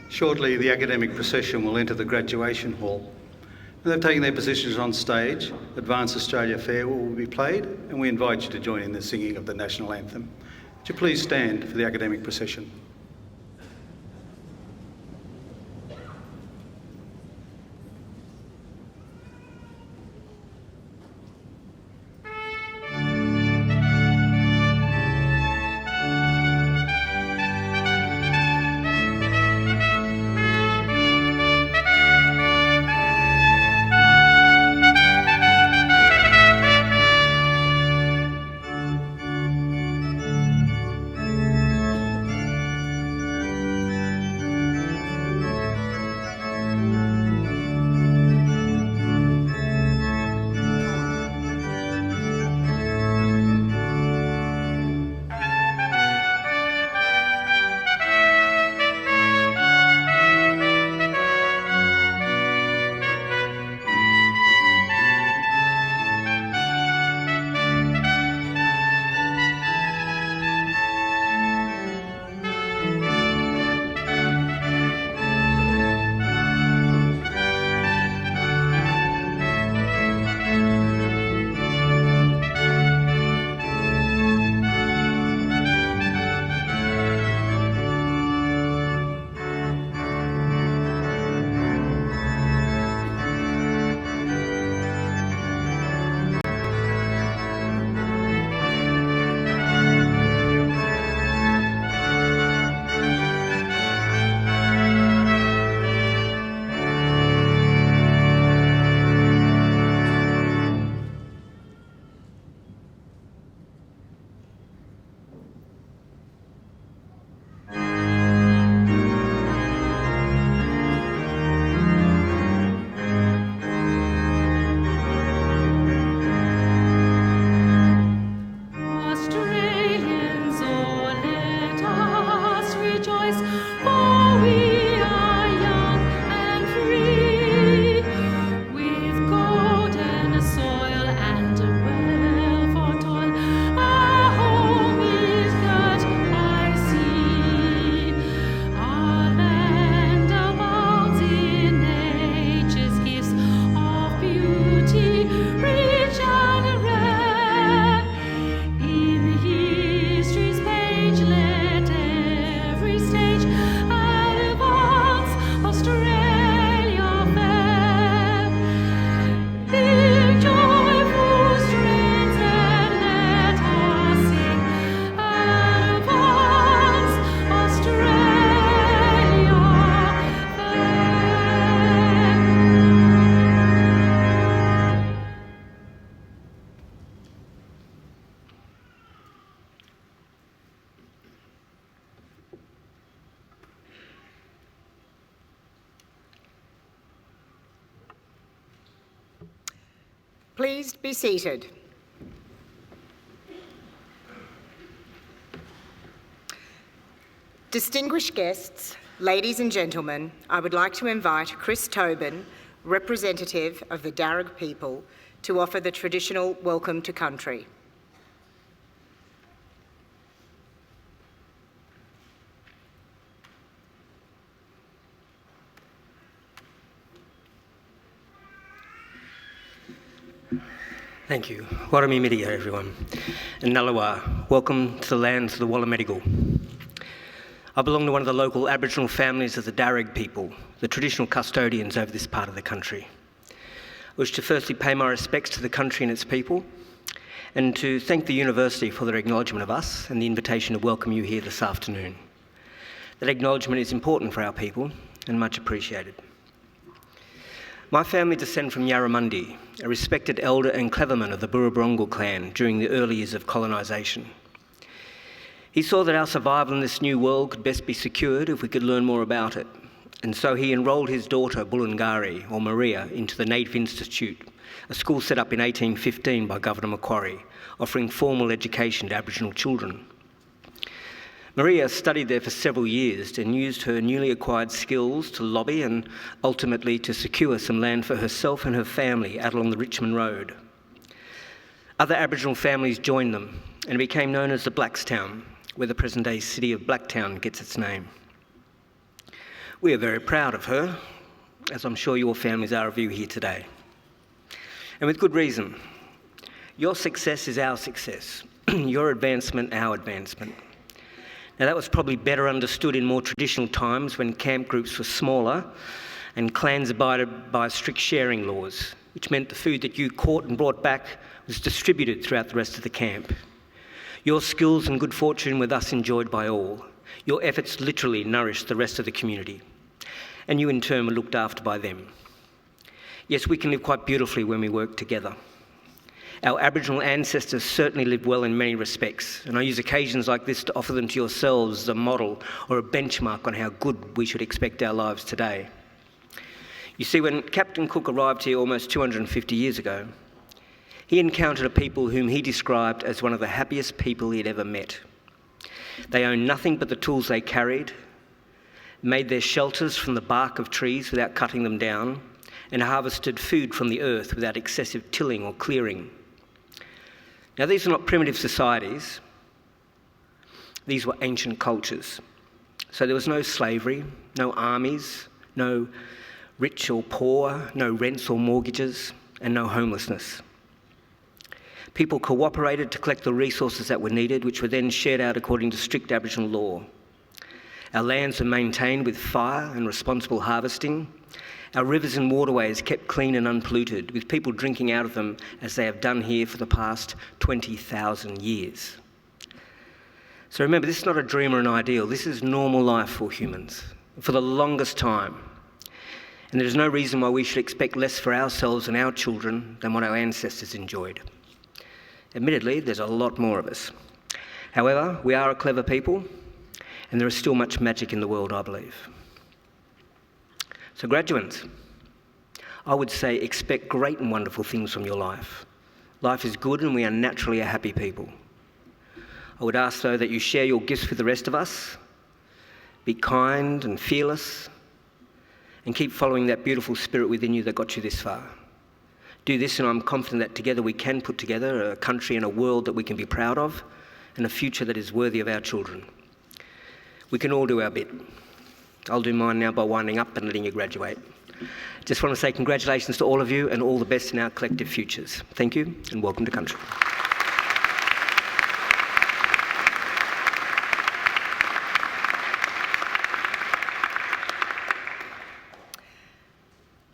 Shortly, the academic procession will enter the graduation hall. When they've taken their positions on stage, Advance Australia Farewell will be played, and we invite you to join in the singing of the national anthem. Would you please stand for the academic procession? Please be seated. Distinguished guests, ladies and gentlemen, I would like to invite Chris Tobin, representative of the Darug people, to offer the traditional welcome to country. Thank you. Warami Miriya, everyone. And Nalawa, welcome to the lands of the Wallamedigal. I belong to one of the local Aboriginal families of the Darug people, the traditional custodians over this part of the country. I wish to firstly pay my respects to the country and its people, and to thank the university for their acknowledgement of us and the invitation to welcome you here this afternoon. That acknowledgement is important for our people and much appreciated. My family descend from Yarramundi, a respected elder and cleverman of the Burrabrongal clan during the early years of colonisation. He saw that our survival in this new world could best be secured if we could learn more about it, and so he enrolled his daughter Bulungari, or Maria, into the Native Institute, a school set up in 1815 by Governor Macquarie, offering formal education to Aboriginal children. Maria studied there for several years and used her newly acquired skills to lobby and ultimately to secure some land for herself and her family out along the Richmond Road. Other Aboriginal families joined them and it became known as the Blackstown, where the present-day city of Blacktown gets its name. We are very proud of her, as I'm sure your families are of you here today. And with good reason. Your success is our success. Your advancement, our advancement. Now that was probably better understood in more traditional times when camp groups were smaller and clans abided by strict sharing laws, which meant the food that you caught and brought back was distributed throughout the rest of the camp. Your skills and good fortune were thus enjoyed by all. Your efforts literally nourished the rest of the community, and you in turn were looked after by them. Yes, we can live quite beautifully when we work together. Our Aboriginal ancestors certainly lived well in many respects, and I use occasions like this to offer them to yourselves as a model or a benchmark on how good we should expect our lives today. You see, when Captain Cook arrived here almost 250 years ago, he encountered a people whom he described as one of the happiest people he had ever met. They owned nothing but the tools they carried, made their shelters from the bark of trees without cutting them down, and harvested food from the earth without excessive tilling or clearing. Now, these are not primitive societies. These were ancient cultures. So there was no slavery, no armies, no rich or poor, no rents or mortgages, and no homelessness. People cooperated to collect the resources that were needed, which were then shared out according to strict Aboriginal law. Our lands were maintained with fire and responsible harvesting. Our rivers and waterways kept clean and unpolluted, with people drinking out of them as they have done here for the past 20,000 years. So remember, this is not a dream or an ideal. This is normal life for humans, for the longest time. And there is no reason why we should expect less for ourselves and our children than what our ancestors enjoyed. Admittedly, there's a lot more of us. However, we are a clever people, and there is still much magic in the world, I believe. So graduates, I would say expect great and wonderful things from your life. Life is good and we are naturally a happy people. I would ask, though, that you share your gifts with the rest of us, be kind and fearless, and keep following that beautiful spirit within you that got you this far. Do this and I'm confident that together we can put together a country and a world that we can be proud of and a future that is worthy of our children. We can all do our bit. I'll do mine now by winding up and letting you graduate. Just want to say congratulations to all of you and all the best in our collective futures. Thank you and welcome to country.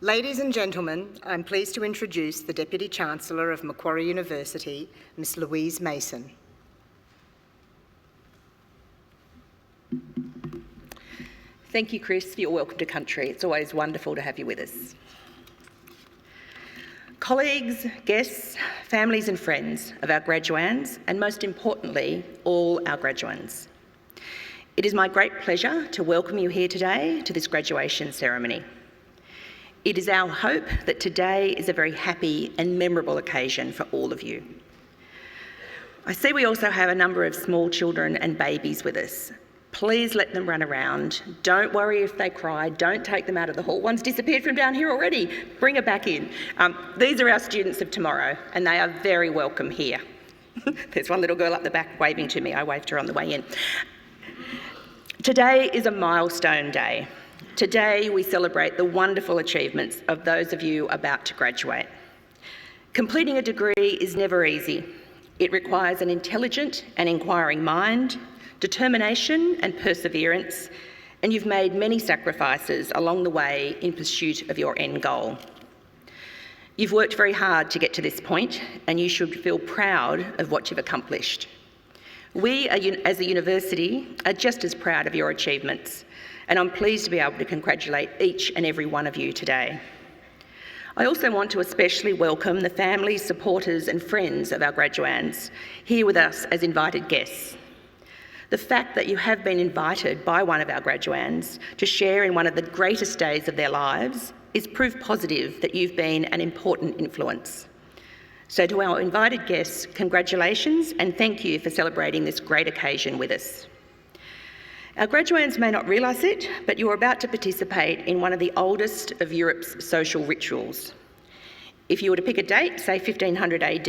Ladies and gentlemen, I'm pleased to introduce the Deputy Chancellor of Macquarie University, Ms. Louise Mason. Thank you, Chris, for your welcome to country. It's always wonderful to have you with us. Colleagues, guests, families and friends of our graduands, and most importantly, all our graduands. It is my great pleasure to welcome you here today to this graduation ceremony. It is our hope that today is a very happy and memorable occasion for all of you. I see we also have a number of small children and babies with us. Please let them run around. Don't worry if they cry. Don't take them out of the hall. One's disappeared from down here already. Bring her back in. These are our students of tomorrow, and they are very welcome here. There's one little girl up the back waving to me. I waved her on the way in. Today is a milestone day. Today we celebrate the wonderful achievements of those of you about to graduate. Completing a degree is never easy. It requires an intelligent and inquiring mind, determination and perseverance, and you've made many sacrifices along the way in pursuit of your end goal. You've worked very hard to get to this point, and you should feel proud of what you've accomplished. We, as a university, are just as proud of your achievements, and I'm pleased to be able to congratulate each and every one of you today. I also want to especially welcome the families, supporters and friends of our graduands here with us as invited guests. The fact that you have been invited by one of our graduands to share in one of the greatest days of their lives is proof positive that you've been an important influence. So to our invited guests, congratulations and thank you for celebrating this great occasion with us. Our graduands may not realise it, but you're about to participate in one of the oldest of Europe's social rituals. If you were to pick a date, say 1500 AD,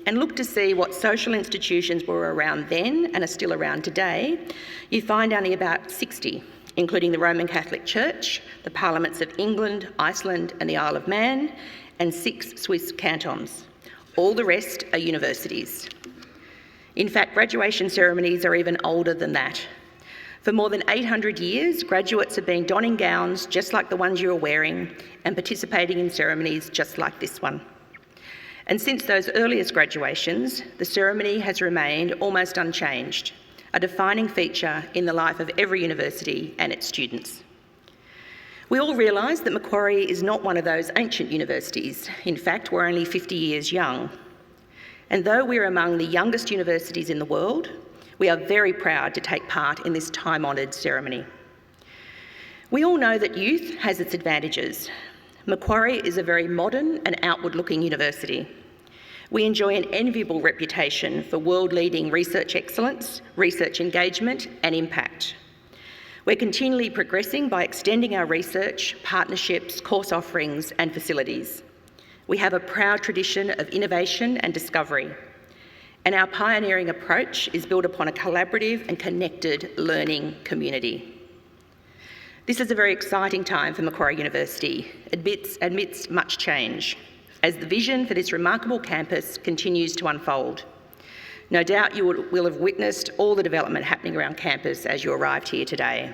and look to see what social institutions were around then and are still around today, you find only about 60, including the Roman Catholic Church, the parliaments of England, Iceland and the Isle of Man, and 6 Swiss cantons. All the rest are universities. In fact, graduation ceremonies are even older than that. For more than 800 years, graduates have been donning gowns just like the ones you're wearing and participating in ceremonies just like this one. And since those earliest graduations, the ceremony has remained almost unchanged, a defining feature in the life of every university and its students. We all realise that Macquarie is not one of those ancient universities. In fact, we're only 50 years young. And though we're among the youngest universities in the world, we are very proud to take part in this time-honoured ceremony. We all know that youth has its advantages. Macquarie is a very modern and outward-looking university. We enjoy an enviable reputation for world-leading research excellence, research engagement and impact. We're continually progressing by extending our research, partnerships, course offerings and facilities. We have a proud tradition of innovation and discovery, and our pioneering approach is built upon a collaborative and connected learning community. This is a very exciting time for Macquarie University, amidst much change, as the vision for this remarkable campus continues to unfold. No doubt you will have witnessed all the development happening around campus as you arrived here today.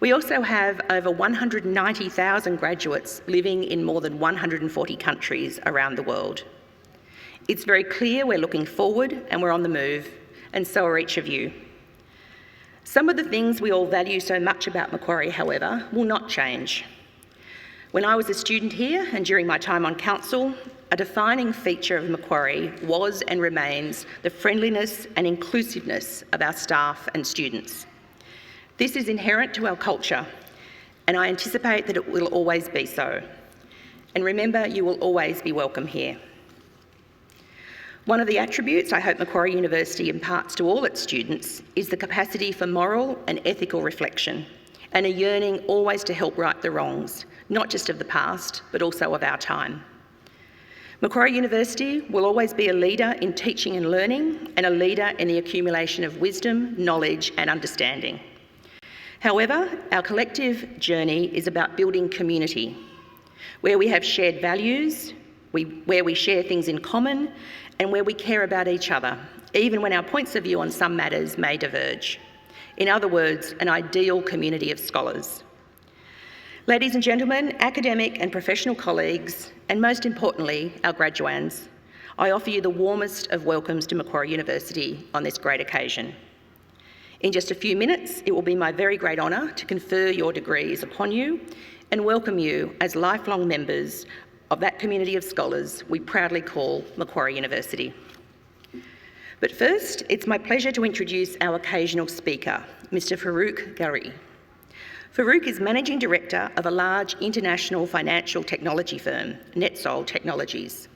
We also have over 190,000 graduates living in more than 140 countries around the world. It's very clear we're looking forward and we're on the move, and so are each of you. Some of the things we all value so much about Macquarie, however, will not change. When I was a student here and during my time on council, a defining feature of Macquarie was and remains the friendliness and inclusiveness of our staff and students. This is inherent to our culture, and I anticipate that it will always be so. And remember, you will always be welcome here. One of the attributes I hope Macquarie University imparts to all its students is the capacity for moral and ethical reflection, and a yearning always to help right the wrongs, not just of the past, but also of our time. Macquarie University will always be a leader in teaching and learning, and a leader in the accumulation of wisdom, knowledge and understanding. However, our collective journey is about building community, where we have shared values, where we share things in common, and where we care about each other, even when our points of view on some matters may diverge. In other words, an ideal community of scholars. Ladies and gentlemen, academic and professional colleagues, and most importantly, our graduands, I offer you the warmest of welcomes to Macquarie University on this great occasion. In just a few minutes, it will be my very great honour to confer your degrees upon you and welcome you as lifelong members of that community of scholars we proudly call Macquarie University. But first, it's my pleasure to introduce our occasional speaker, Mr. Farooq Gharri. Farooq is Managing Director of a large international financial technology firm, NetSol Technologies.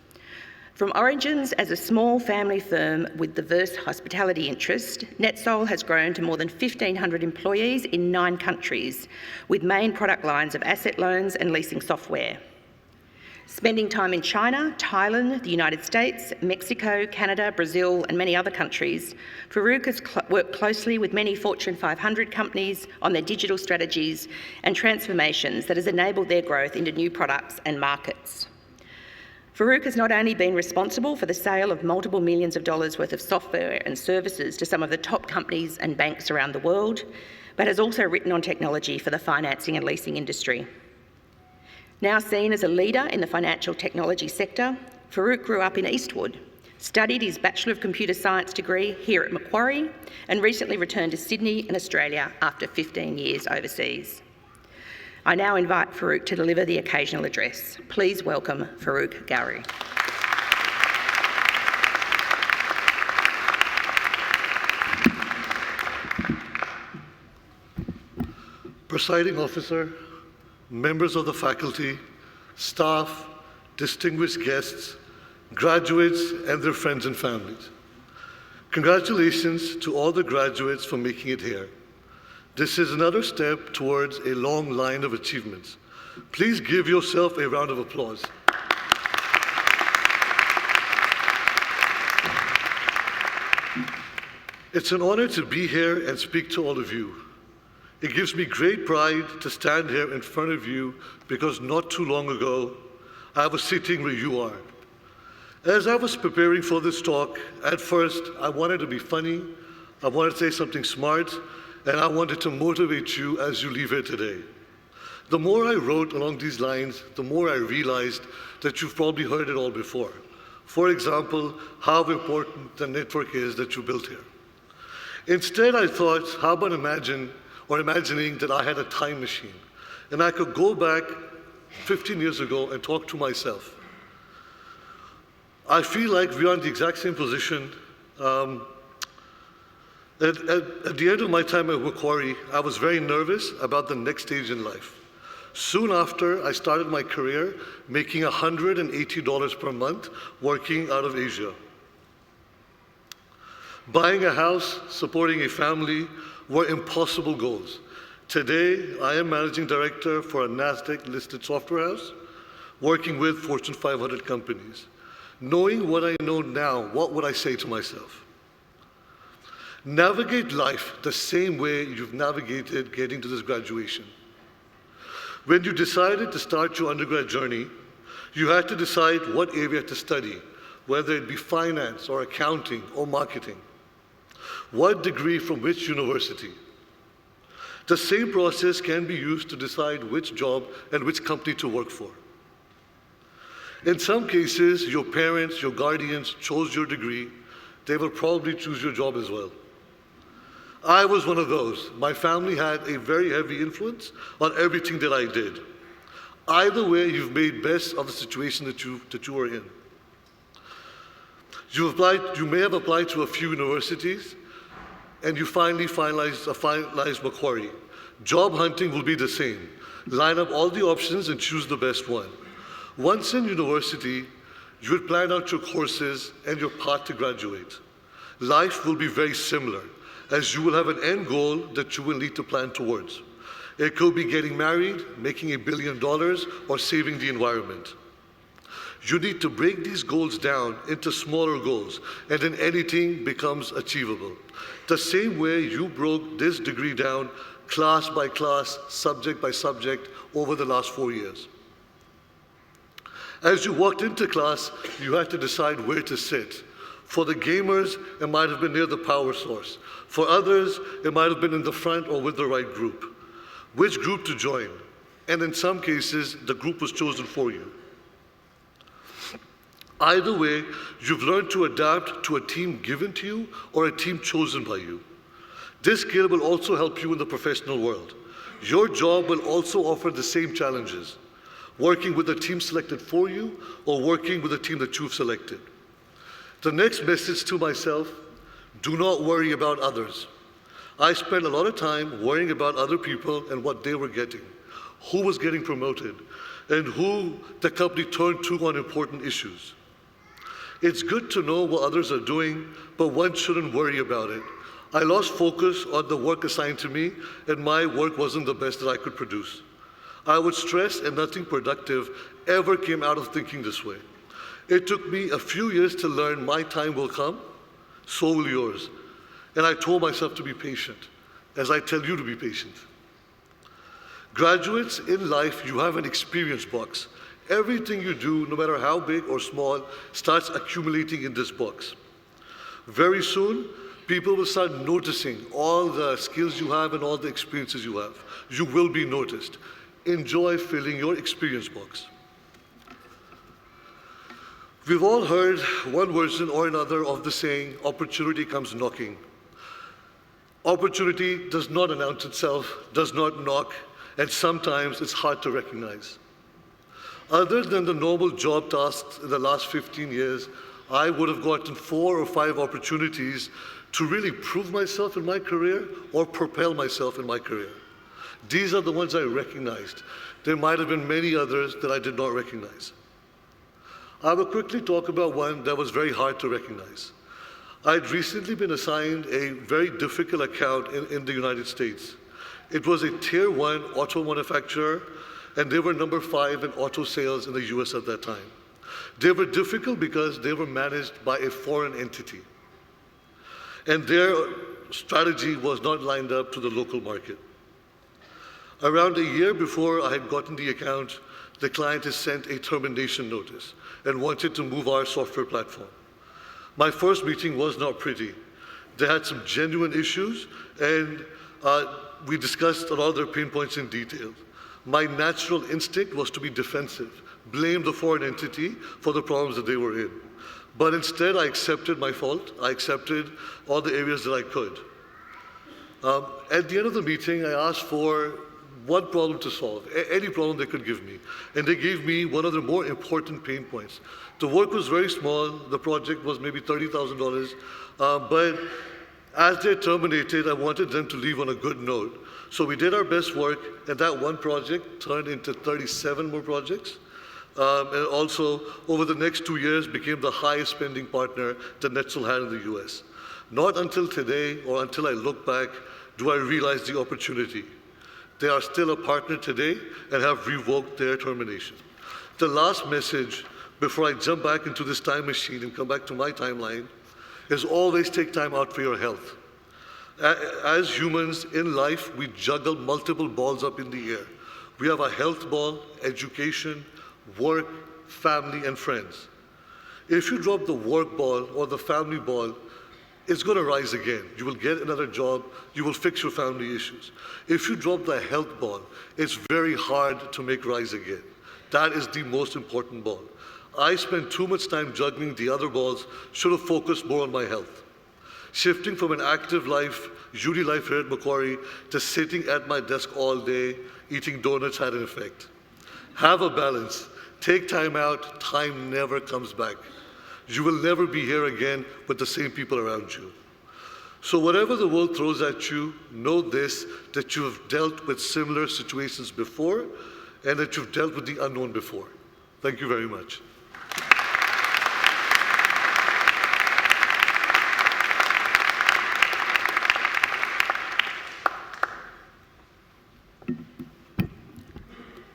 From origins as a small family firm with diverse hospitality interest, NetSol has grown to more than 1,500 employees in 9 countries, with main product lines of asset loans and leasing software. Spending time in China, Thailand, the United States, Mexico, Canada, Brazil and many other countries, Farooq has worked closely with many Fortune 500 companies on their digital strategies and transformations that has enabled their growth into new products and markets. Farooq has not only been responsible for the sale of multiple millions of dollars worth of software and services to some of the top companies and banks around the world, but has also written on technology for the financing and leasing industry. Now seen as a leader in the financial technology sector, Farooq grew up in Eastwood, studied his Bachelor of Computer Science degree here at Macquarie, and recently returned to Sydney and Australia after 15 years overseas. I now invite Farooq to deliver the occasional address. Please welcome Farooq Gharri. Presiding Officer, members of the faculty, staff, distinguished guests, graduates and their friends and families. Congratulations to all the graduates for making it here. This is another step towards a long line of achievements. Please give yourself a round of applause. It's an honor to be here and speak to all of you. It gives me great pride to stand here in front of you because not too long ago, I was sitting where you are. As I was preparing for this talk, at first, I wanted to be funny, I wanted to say something smart, and I wanted to motivate you as you leave here today. The more I wrote along these lines, the more I realized that you've probably heard it all before. For example, how important the network is that you built here. Instead, I thought, how about imagining that I had a time machine and I could go back 15 years ago and talk to myself. I feel like we are in the exact same position. At the end of my time at Macquarie, I was very nervous about the next stage in life. Soon after, I started my career making $180 per month working out of Asia. Buying a house, supporting a family were impossible goals. Today, I am managing director for a NASDAQ-listed software house, working with Fortune 500 companies. Knowing what I know now, what would I say to myself? Navigate life the same way you've navigated getting to this graduation. When you decided to start your undergrad journey, you had to decide what area to study, whether it be finance or accounting or marketing. What degree from which university? The same process can be used to decide which job and which company to work for. In some cases, your parents, your guardians chose your degree. They will probably choose your job as well. I was one of those. My family had a very heavy influence on everything that I did. Either way, you've made best of the situation that you are in. You may have applied to a few universities, and you finally finalized Macquarie. Job hunting will be the same. Line up all the options and choose the best one. Once in university, you will plan out your courses and your path to graduate. Life will be very similar, as you will have an end goal that you will need to plan towards. It could be getting married, making $1 billion, or saving the environment. You need to break these goals down into smaller goals, and then anything becomes achievable. The same way you broke this degree down class by class, subject by subject, over the last 4 years. As you walked into class, you had to decide where to sit. For the gamers, it might have been near the power source. For others, it might have been in the front or with the right group. Which group to join? And in some cases, the group was chosen for you. Either way, you've learned to adapt to a team given to you or a team chosen by you. This skill will also help you in the professional world. Your job will also offer the same challenges, working with a team selected for you or working with a team that you've selected. The next message to myself, do not worry about others. I spent a lot of time worrying about other people and what they were getting, who was getting promoted, and who the company turned to on important issues. It's good to know what others are doing, but one shouldn't worry about it. I lost focus on the work assigned to me, and my work wasn't the best that I could produce. I would stress, and nothing productive ever came out of thinking this way. It took me a few years to learn my time will come, so will yours. And I told myself to be patient, as I tell you to be patient. Graduates, in life, you have an experience box. Everything you do, no matter how big or small, starts accumulating in this box. Very soon, people will start noticing all the skills you have and all the experiences you have. You will be noticed. Enjoy filling your experience box. We've all heard one version or another of the saying, opportunity comes knocking. Opportunity does not announce itself, does not knock, and sometimes it's hard to recognize. Other than the normal job tasks in the last 15 years, I would have gotten 4 or 5 opportunities to really prove myself in my career or propel myself in my career. These are the ones I recognized. There might have been many others that I did not recognize. I will quickly talk about one that was very hard to recognize. I'd recently been assigned a very difficult account in the United States. It was a tier 1 auto manufacturer, and they were number 5 in auto sales in the US at that time. They were difficult because they were managed by a foreign entity, and their strategy was not lined up to the local market. Around a year before I had gotten the account, the client has sent a termination notice and wanted to move our software platform. My first meeting was not pretty. They had some genuine issues, and we discussed a lot of their pain points in detail. My natural instinct was to be defensive, blame the foreign entity for the problems that they were in. But instead, I accepted my fault. I accepted all the areas that I could. At the end of the meeting, I asked for one problem to solve, any problem they could give me. And they gave me one of the more important pain points. The work was very small. The project was maybe $30,000. But as they terminated, I wanted them to leave on a good note. So we did our best work, and that one project turned into 37 more projects. And also, over the next 2 years, became the highest spending partner that Netzel had in the US. Not until today, or until I look back, do I realize the opportunity. They are still a partner today and have revoked their termination. The last message, before I jump back into this time machine and come back to my timeline, is always take time out for your health. As humans in life, we juggle multiple balls up in the air. We have a health ball, education, work, family, and friends. If you drop the work ball or the family ball, it's going to rise again. You will get another job. You will fix your family issues. If you drop the health ball, it's very hard to make rise again. That is the most important ball. I spent too much time juggling the other balls, should have focused more on my health. Shifting from an active life, Judy life here at Macquarie, to sitting at my desk all day, eating donuts had an effect. Have a balance. Take time out. Time never comes back. You will never be here again with the same people around you. So whatever the world throws at you, know this, that you have dealt with similar situations before, and that you've dealt with the unknown before. Thank you very much.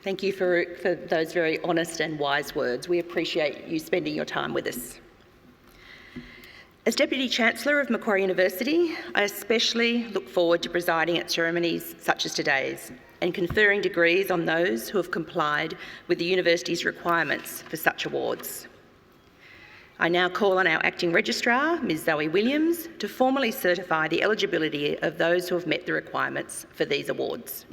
Thank you for those very honest and wise words. We appreciate you spending your time with us. As Deputy Chancellor of Macquarie University, I especially look forward to presiding at ceremonies such as today's and conferring degrees on those who have complied with the university's requirements for such awards. I now call on our Acting Registrar, Ms Zoe Williams, to formally certify the eligibility of those who have met the requirements for these awards.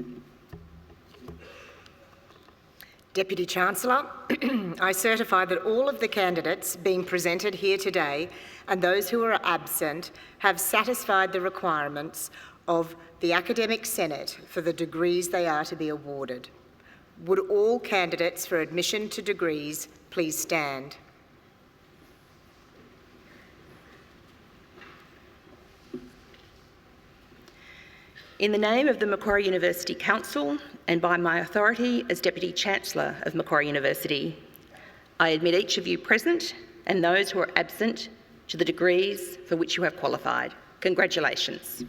Deputy Chancellor, I certify that all of the candidates being presented here today and those who are absent have satisfied the requirements of the Academic Senate for the degrees they are to be awarded. Would all candidates for admission to degrees please stand? In the name of the Macquarie University Council and by my authority as Deputy Chancellor of Macquarie University, I admit each of you present and those who are absent to the degrees for which you have qualified. Congratulations.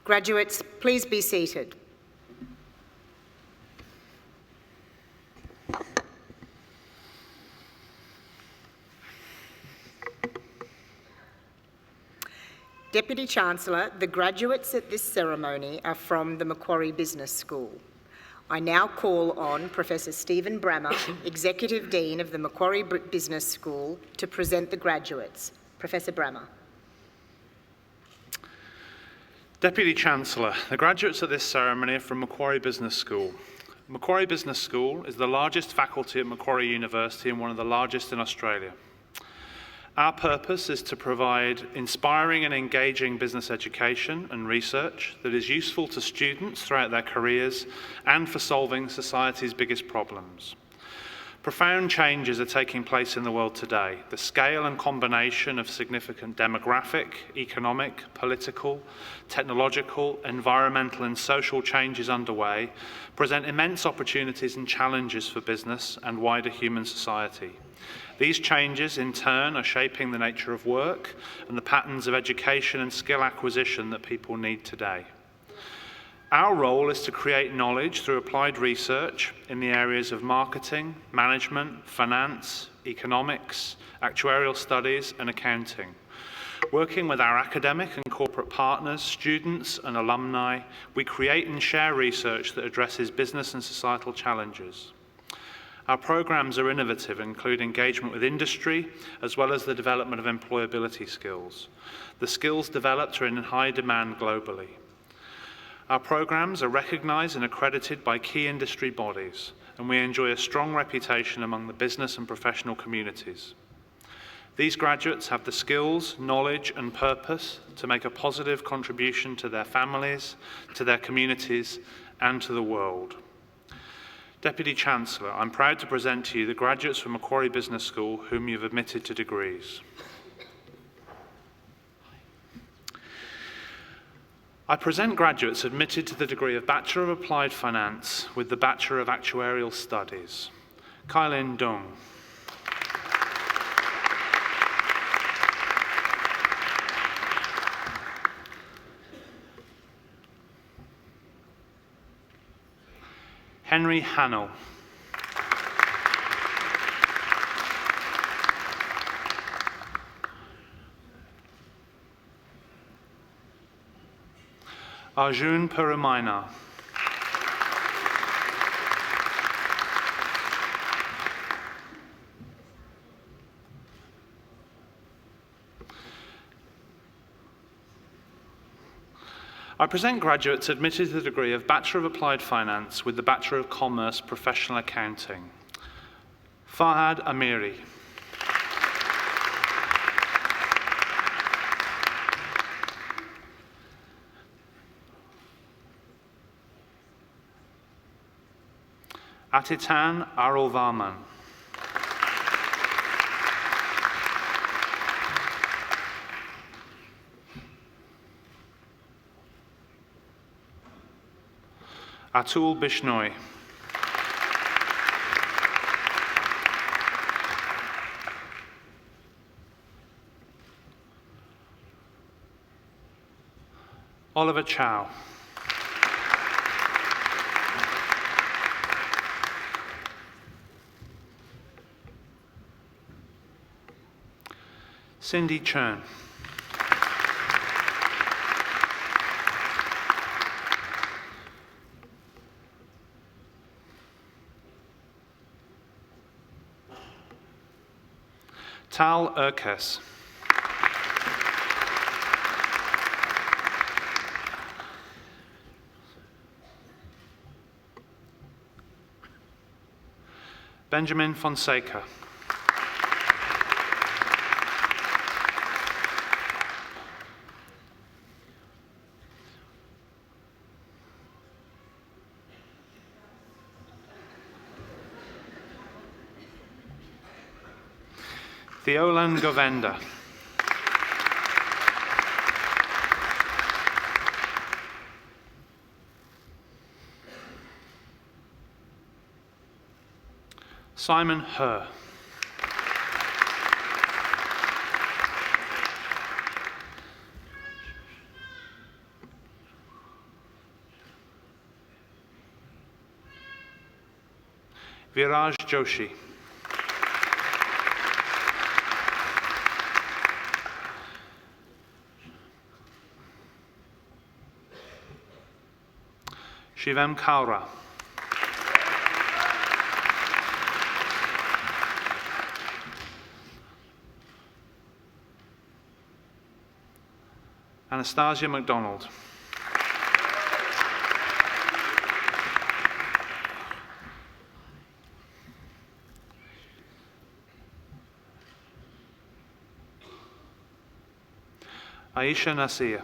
Graduates, please be seated. Deputy Chancellor, the graduates at this ceremony are from the Macquarie Business School. I now call on Professor Stephen Brammer, Executive Dean of the Macquarie Business School, to present the graduates. Professor Brammer. Deputy Chancellor, the graduates at this ceremony are from Macquarie Business School. Macquarie Business School is the largest faculty at Macquarie University and one of the largest in Australia. Our purpose is to provide inspiring and engaging business education and research that is useful to students throughout their careers and for solving society's biggest problems. Profound changes are taking place in the world today. The scale and combination of significant demographic, economic, political, technological, environmental and social changes underway present immense opportunities and challenges for business and wider human society. These changes, in turn, are shaping the nature of work and the patterns of education and skill acquisition that people need today. Our role is to create knowledge through applied research in the areas of marketing, management, finance, economics, actuarial studies, and accounting. Working with our academic and corporate partners, students, and alumni, we create and share research that addresses business and societal challenges. Our programs are innovative, include engagement with industry, as well as the development of employability skills. The skills developed are in high demand globally. Our programs are recognised and accredited by key industry bodies, and we enjoy a strong reputation among the business and professional communities. These graduates have the skills, knowledge and purpose to make a positive contribution to their families, to their communities and to the world. Deputy Chancellor, I'm proud to present to you the graduates from Macquarie Business School whom you've admitted to degrees. I present graduates admitted to the degree of Bachelor of Applied Finance with the Bachelor of Actuarial Studies. Kailin Dung. Henry Hannell. Arjun Perumaina. I present graduates admitted to the degree of Bachelor of Applied Finance with the Bachelor of Commerce Professional Accounting. Fahad Amiri. Atitan Arulvarman. Atul Bishnoi. Oliver Chow. Cindy Chern. Tal Erkes. Benjamin Fonseca. Theolan Govenda. Simon Herr. Viraj Joshi. Shivam Kaura. Anastasia MacDonald. Aisha Nasir.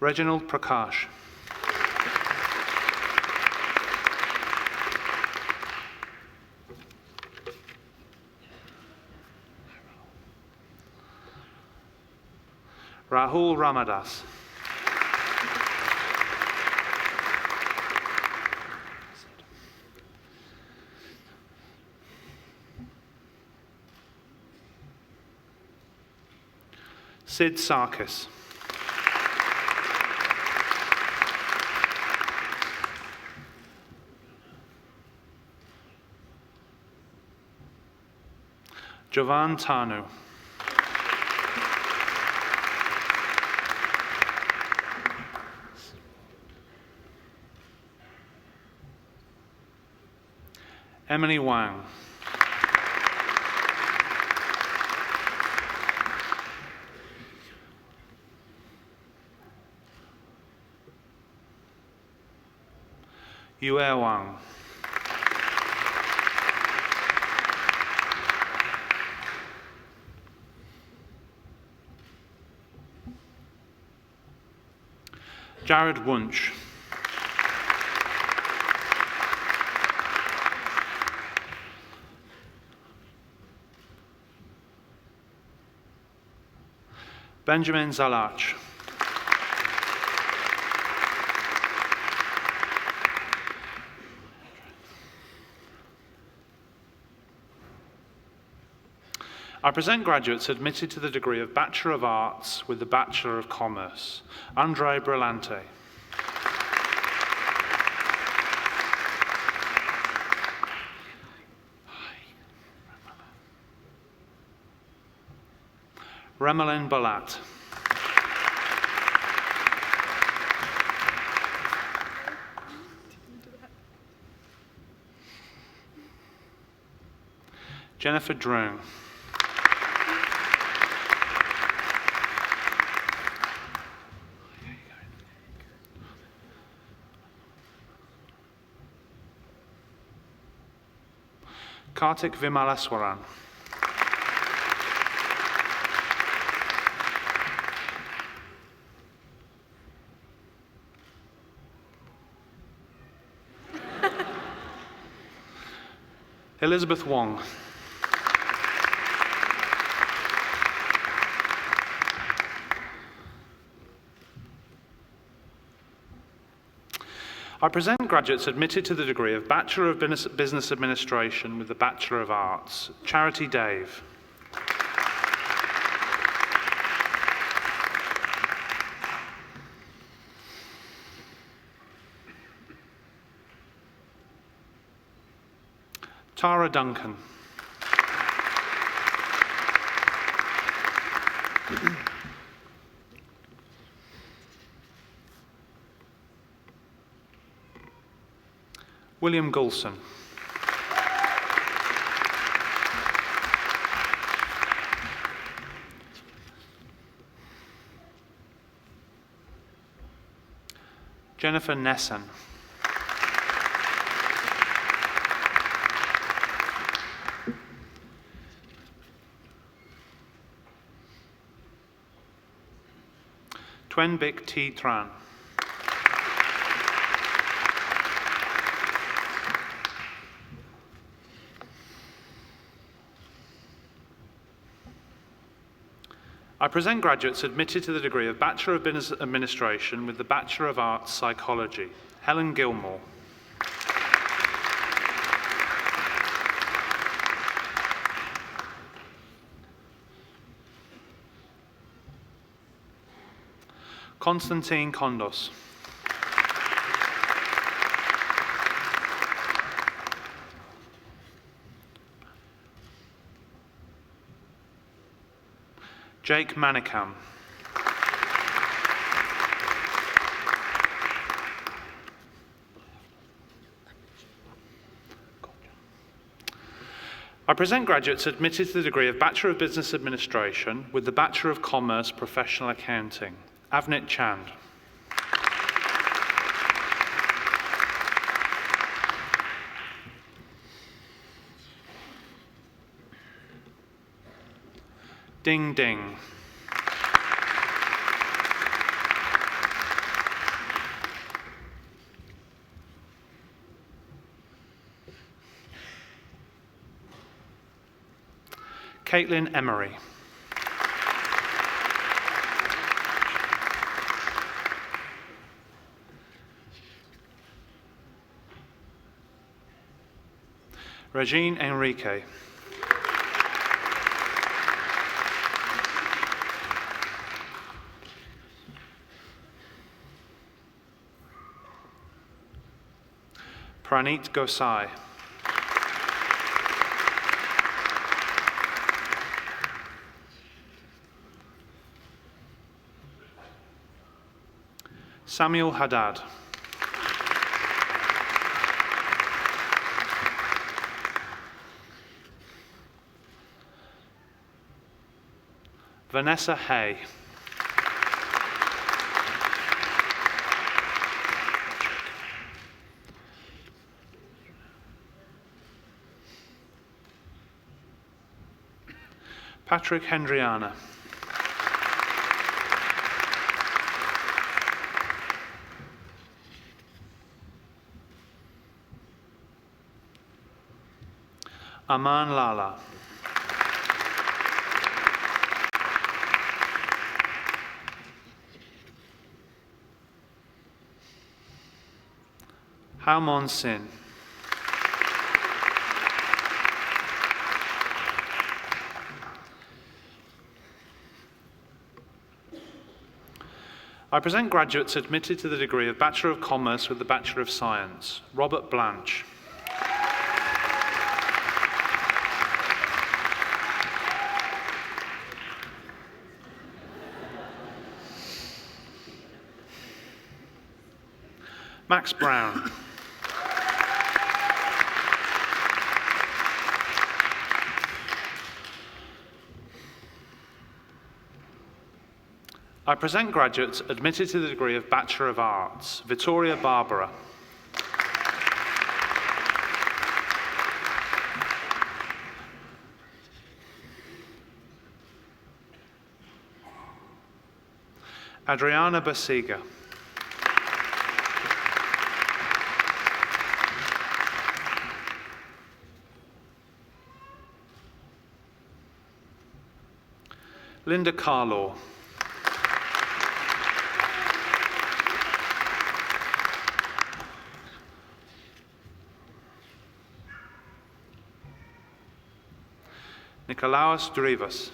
Reginald Prakash. Rahul Ramadas. Sid Sarkis. Jovan Tanu. Emily Wang. Yue Wang. Jared Wunsch. Benjamin Zalach. I present graduates admitted to the degree of Bachelor of Arts with the Bachelor of Commerce. Andre Brillante. Remelin Balat. Jennifer Drone. Kartik Vimalaswaran. Elizabeth Wong. I present graduates admitted to the degree of Bachelor of Business Administration with the Bachelor of Arts. Charity Dave. Tara Duncan. William Goulson. Jennifer Nesson. Twenbik T. Tran. I present graduates admitted to the degree of Bachelor of Business Administration with the Bachelor of Arts Psychology. Helen Gilmore. Constantine Kondos. Jake Manikam. I present graduates admitted to the degree of Bachelor of Business Administration with the Bachelor of Commerce Professional Accounting. Avnit Chand. Ding Ding. Caitlin Emery. Regine Enrique. Pranit Gosai. Samuel Haddad. Vanessa Hay. Patrick Hendriana. Aman Lala. Haomon Sin. I present graduates admitted to the degree of Bachelor of Commerce with the Bachelor of Science. Robert Blanche. Max Brown. I present graduates admitted to the degree of Bachelor of Arts. Vittoria Barbara. Adriana Basiga. Linda Carlaw. Nikolaos Drivas.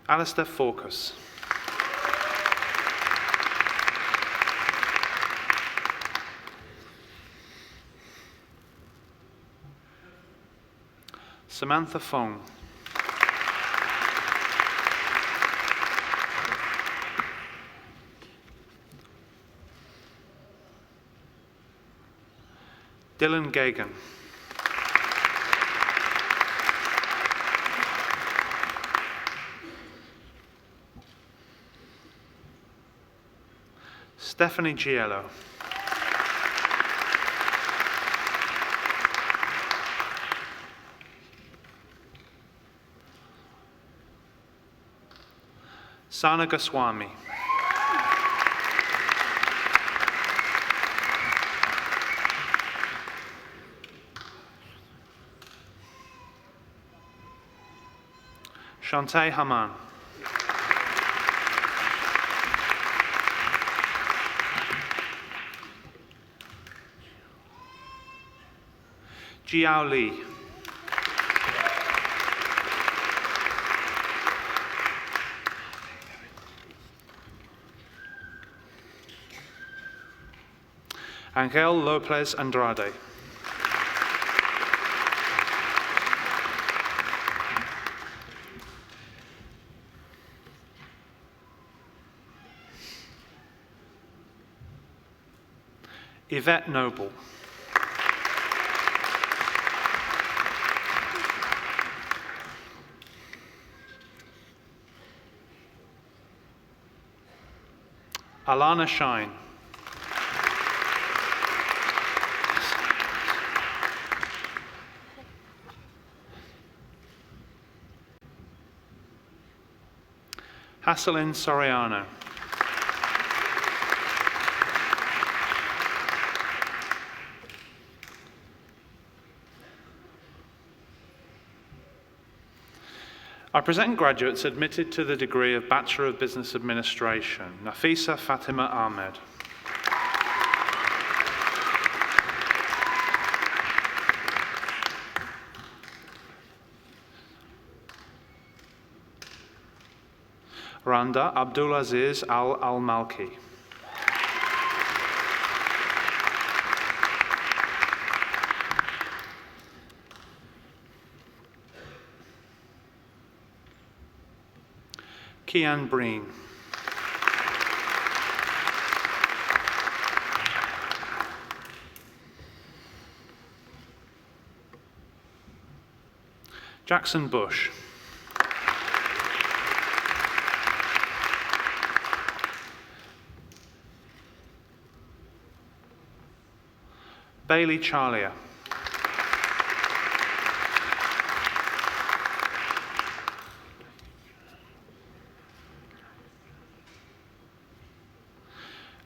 Alistair Forcus. Samantha Fong. Dylan Gagan. Stephanie Giello. Sana Goswami. Shantae Haman. Jiao Li. Angel Lopez Andrade. Yvette Noble. Alana Shine. Hasselin Soriano. I present graduates admitted to the degree of Bachelor of Business Administration, Nafisa Fatima Ahmed. Randa Abdulaziz Al-Malki. Kian Breen. Jackson Bush. Bailey Charlier.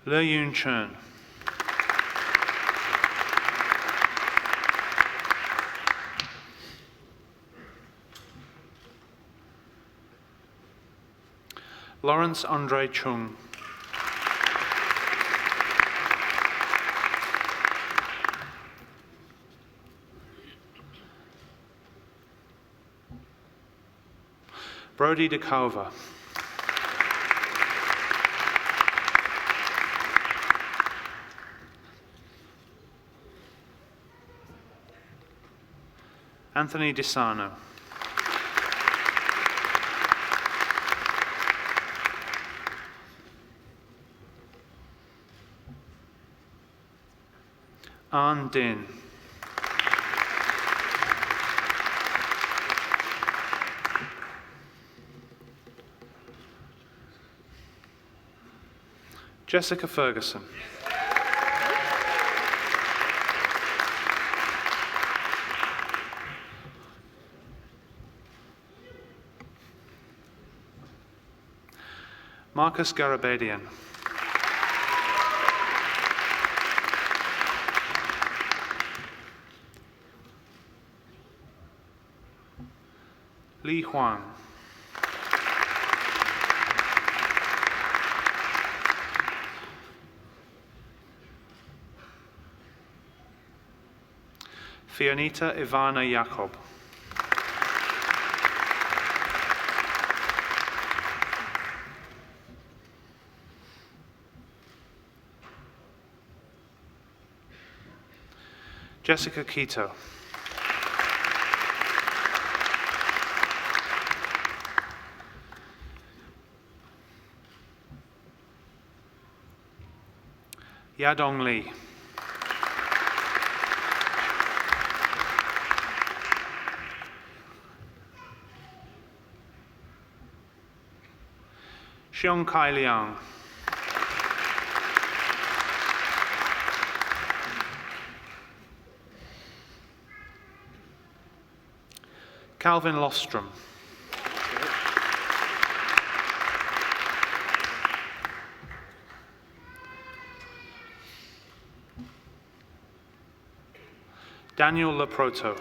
Le Yun Chun. Lawrence Andre Chung. Brody DeCova. Anthony DeSano. An Din. Jessica Ferguson. Marcus Garabedian. Li Huang. Fionita Ivana Jakob. Jessica Quito. Yadong Lee. Xiong Kai Liang. Calvin Lostrom. Daniel Leproto.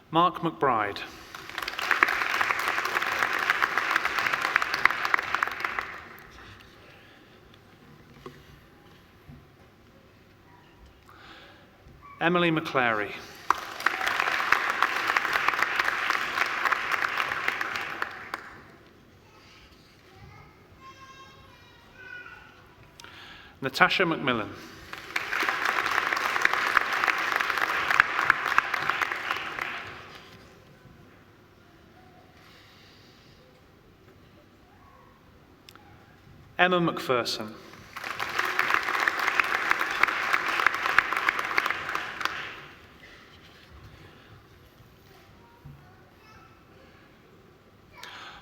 Mark McBride. Emily Macquarie. Natasha McMillan. Emma McPherson.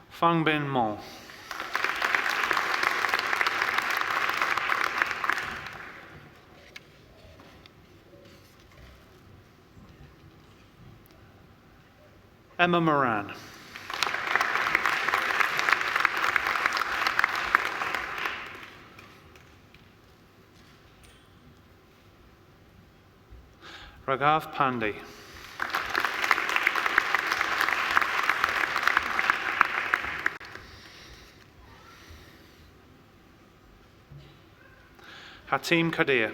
Fang Bin Mo. Emma Moran. Raghav Pandey. Hatim Kadir.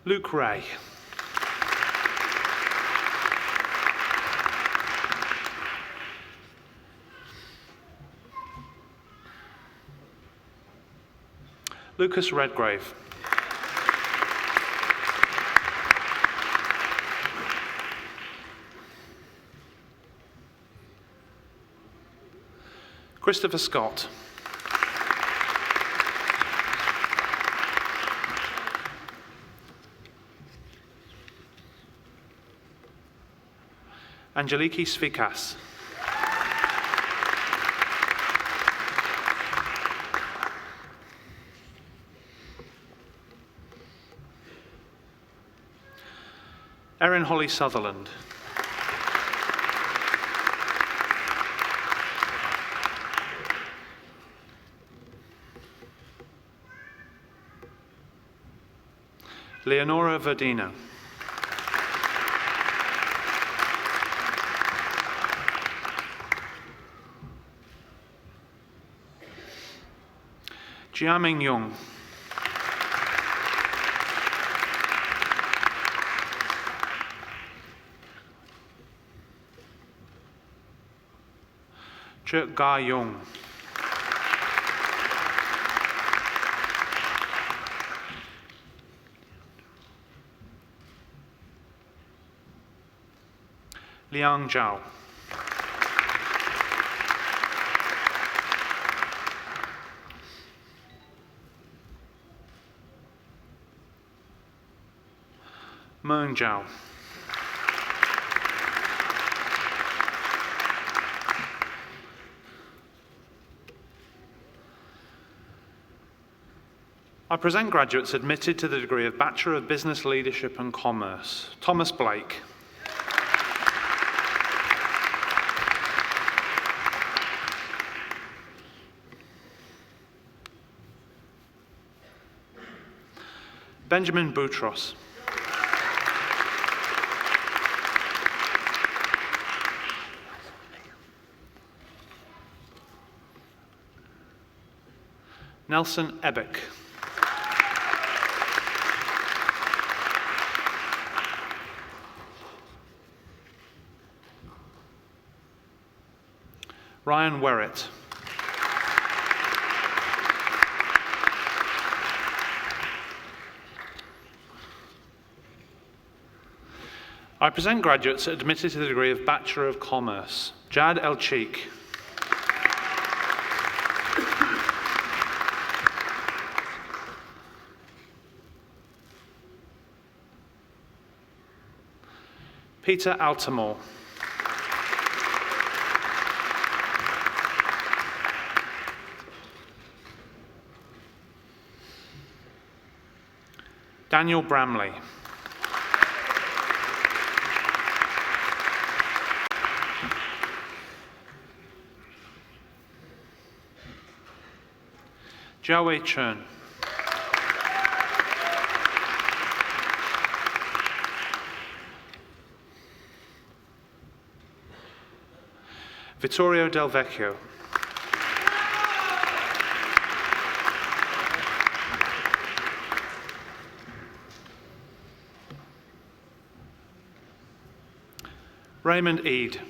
Luke Ray. Lucas Redgrave. Christopher Scott. Angeliki Svikas. Erin Holly Sutherland. Leonora Verdino. Jiaming Young. Chuk Ga Young. Liang Zhao. Meng Zhao. I present graduates admitted to the degree of Bachelor of Business Leadership and Commerce. Thomas Blake. Benjamin Boutros. Nelson Ebick. Ryan Werrett. I present graduates admitted to the degree of Bachelor of Commerce. Jad El Cheek. Peter Altamore. Daniel Bramley. Jiawei Chen. Vittorio Del Vecchio. Raymond Eade.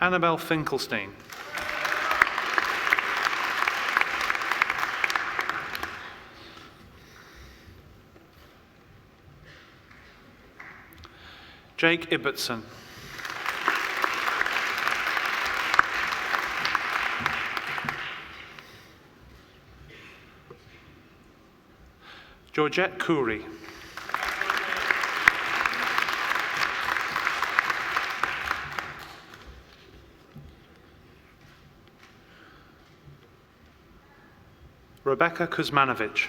Annabelle Finkelstein. Jake Ibbotson. Georgette Coury. Rebecca Kuzmanovic.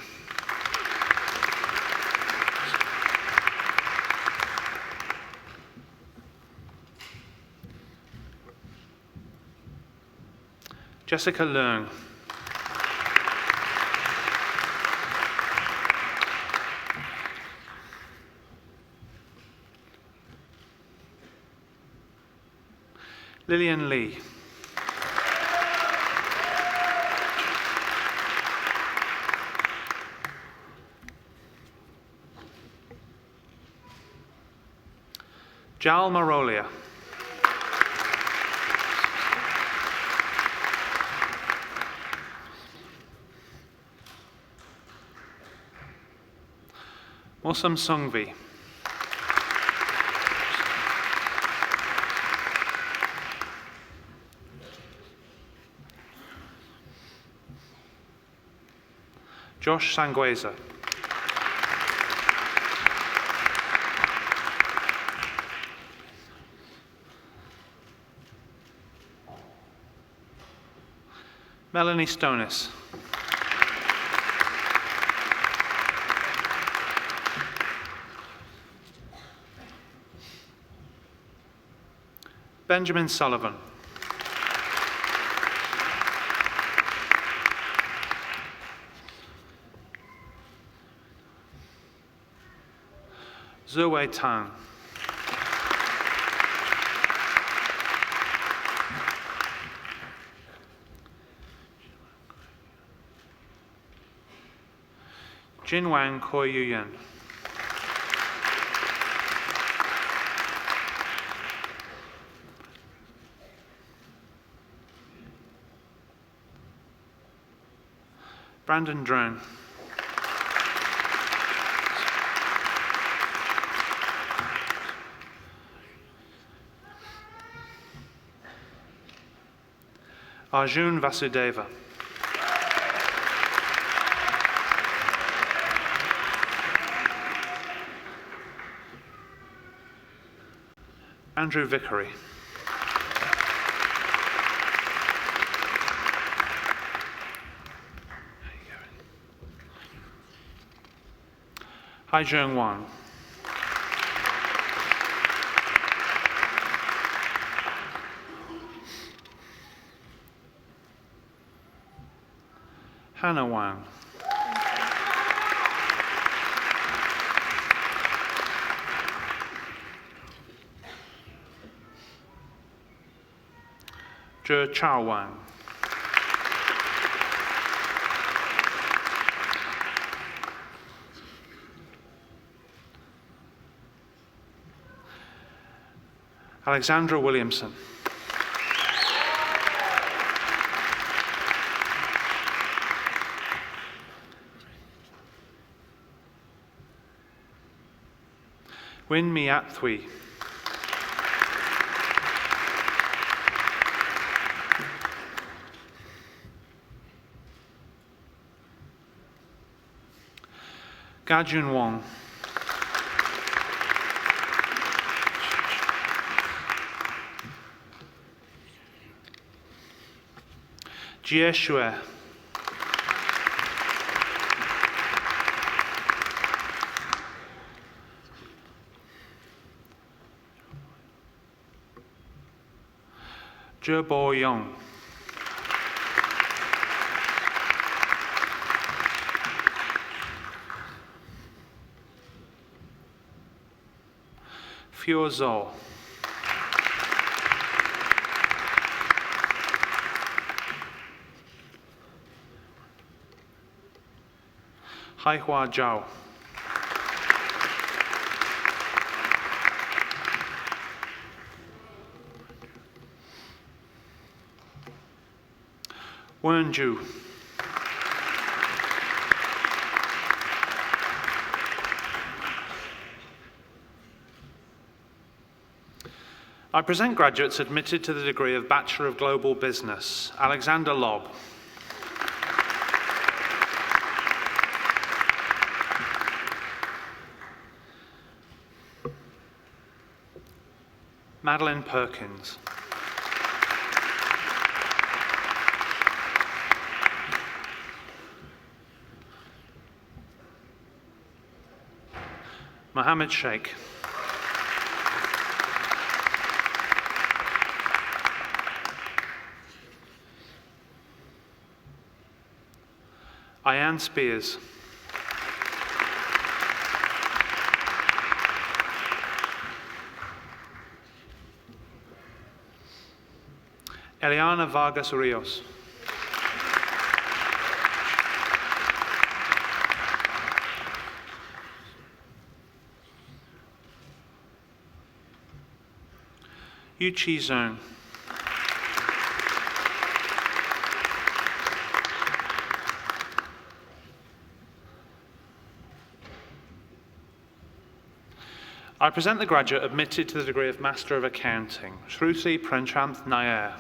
Jessica Leung. Lillian Lee. Jal Marolia. Mosam Songvi. Josh Sangueza. Melanie Stonis. Benjamin Sullivan. Zhuwei Tang. Jinwang Koyuyan. Brandon Drone. Arjun Vasudeva. Andrew Vickery. Hai Zheng Wang. Hannah Wang. Zhe Chao Wang. Alexandra Williamson. Win Miat Thuy. Gajun Wong. Jie Xue. Zhe Bo Yong. Fior Zhou. Haihua Zhao. Wen Zhu. I present graduates admitted to the degree of Bachelor of Global Business. Alexander Lobb. Madeline Perkins. Mohammed Sheikh. Ian Spears. Eliana Vargas Rios. Yu Chi Zhang. I present the graduate admitted to the degree of Master of Accounting, Shruti Pranchanth Nair.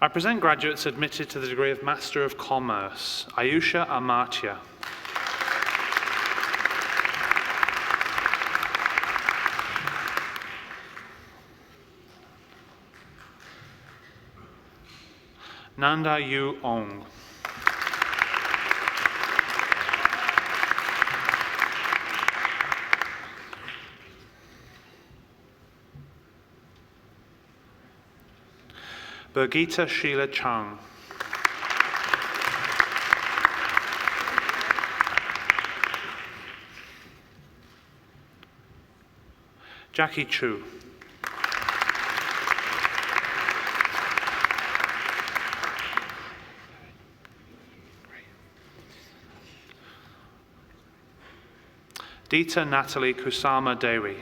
I present graduates admitted to the degree of Master of Commerce, Ayusha Amartya. Nanda Yu Ong. Birgitta Sheila Chung. Jackie Chu. Dita Natalie Kusama Dewi.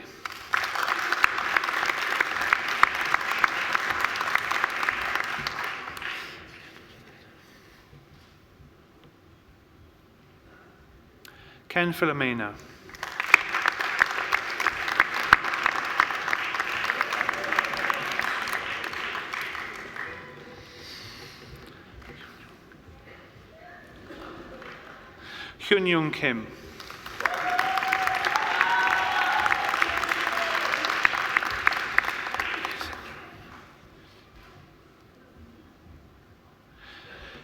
Ken Filomena. Hyun Young Kim.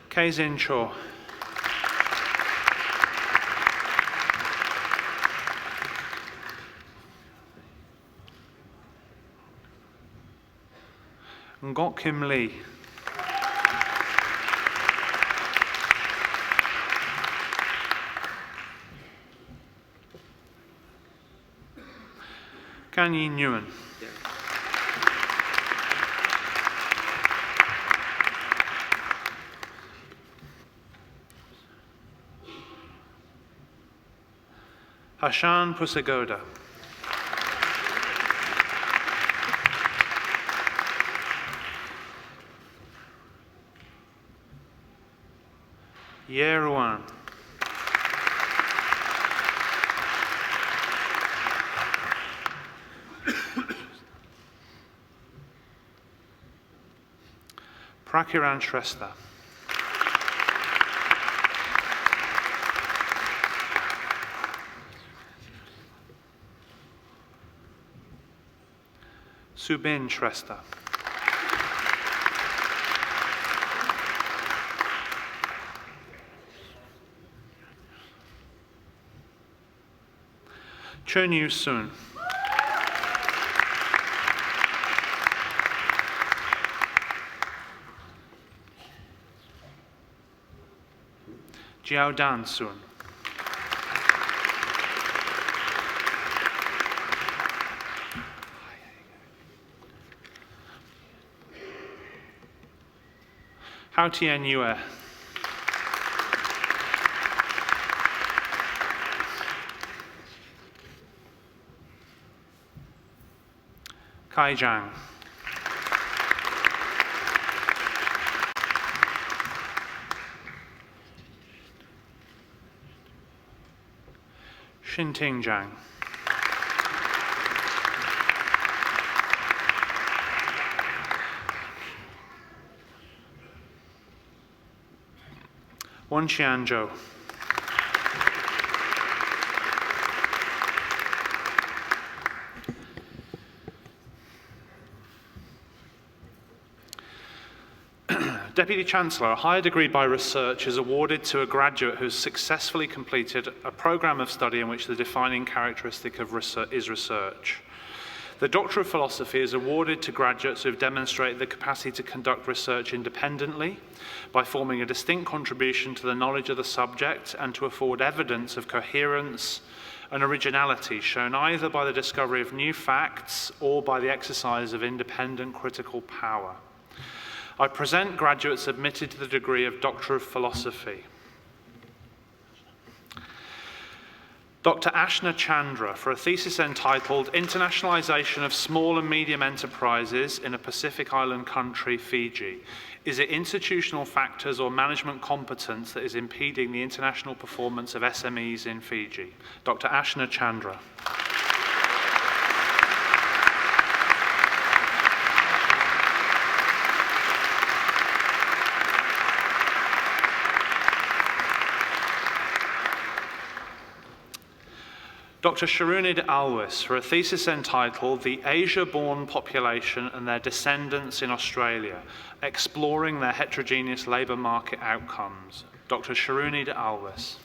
Kaizin Cho. Ngok Kim Lee. Kan Yin Nguyen. Hashan Pusagoda. Ye Ruan. Prakiran Shrestha. Subin Shrestha. Chun Yu Sun. Jiao Dan Sun. Hao Tian Yue. Kai Zhang. Xinting Zhang. Wan Xianzhou. Deputy Chancellor, a higher degree by research is awarded to a graduate who has successfully completed a programme of study in which the defining characteristic of is research. The Doctor of Philosophy is awarded to graduates who have demonstrated the capacity to conduct research independently by forming a distinct contribution to the knowledge of the subject and to afford evidence of coherence and originality shown either by the discovery of new facts or by the exercise of independent critical power. I present graduates admitted to the degree of Doctor of Philosophy. Dr. Ashna Chandra for a thesis entitled Internationalisation of Small and Medium Enterprises in a Pacific Island Country, Fiji. Is it institutional factors or management competence that is impeding the international performance of SMEs in Fiji? Dr. Ashna Chandra. Dr. Sharunid Alwis for a thesis entitled The Asia-Born Population and Their Descendants in Australia, Exploring Their Heterogeneous Labour Market Outcomes. Dr. Sharunid Alwis.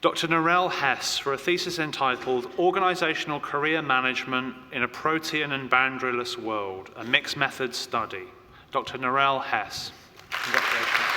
Dr. Narelle Hess for a thesis entitled Organisational Career Management in a Protean and Boundaryless World, a Mixed Method Study. Dr. Narelle Hess. Congratulations.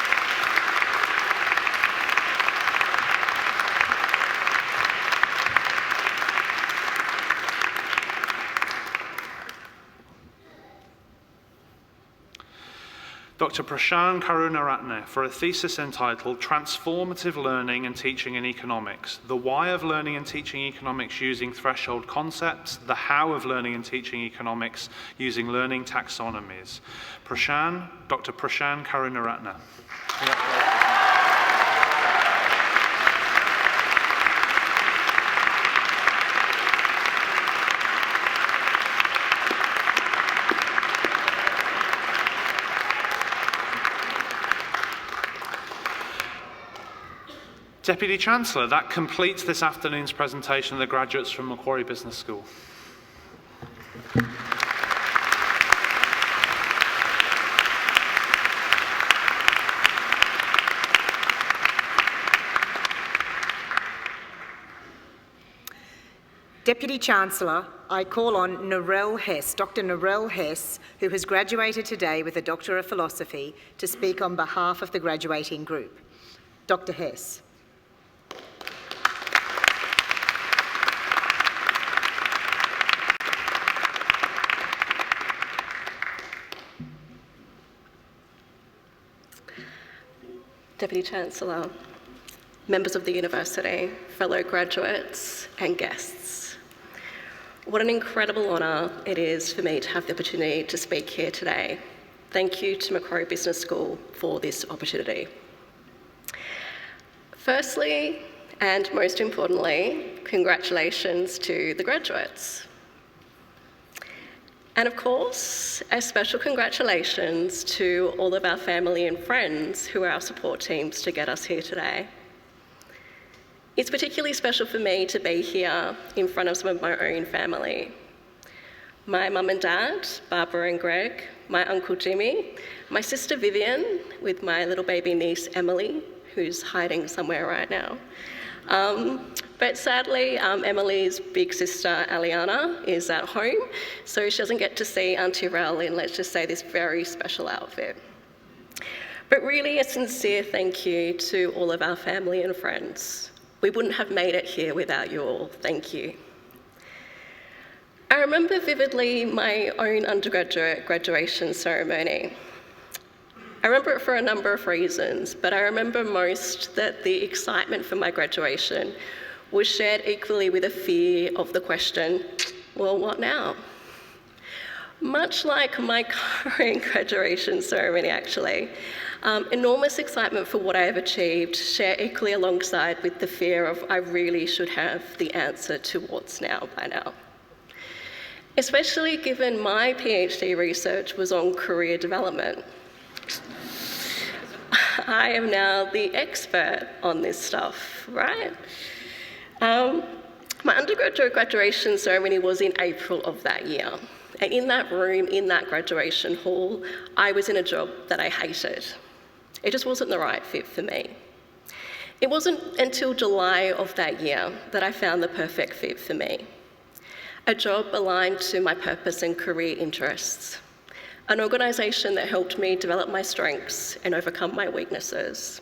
Dr. Prashan Karunaratne for a thesis entitled Transformative Learning and Teaching in Economics, the why of learning and teaching economics using threshold concepts, the how of learning and teaching economics using learning taxonomies. Dr. Prashan Karunaratne. Deputy Chancellor, that completes this afternoon's presentation of the graduates from Macquarie Business School. Deputy Chancellor, I call on Narelle Hess, Dr. Narelle Hess, who has graduated today with a Doctor of Philosophy, to speak on behalf of the graduating group. Dr. Hess. Deputy Chancellor, members of the University, fellow graduates and guests. What an incredible honour it is for me to have the opportunity to speak here today. Thank you to Macquarie Business School for this opportunity. Firstly, and most importantly, congratulations to the graduates. And of course, a special congratulations to all of our family and friends who are our support teams to get us here today. It's particularly special for me to be here in front of some of my own family. My mum and dad, Barbara and Greg, my uncle Jimmy, my sister Vivian, with my little baby niece Emily, who's hiding somewhere right now. But sadly, Emily's big sister, Aliana, is at home, so she doesn't get to see Auntie Rel in, let's just say, this very special outfit. But really a sincere thank you to all of our family and friends. We wouldn't have made it here without you all. Thank you. I remember vividly my own undergraduate graduation ceremony. I remember it for a number of reasons, but I remember most that the excitement for my graduation was shared equally with a fear of the question, well, what now? Much like my current graduation ceremony, actually, enormous excitement for what I have achieved, share equally alongside with the fear of I really should have the answer to what's now by now. Especially given my PhD research was on career development. I am now the expert on this stuff, right? My undergraduate graduation ceremony was in April of that year. And in that room, in that graduation hall, I was in a job that I hated. It just wasn't the right fit for me. It wasn't until July of that year that I found the perfect fit for me. A job aligned to my purpose and career interests. An organisation that helped me develop my strengths and overcome my weaknesses.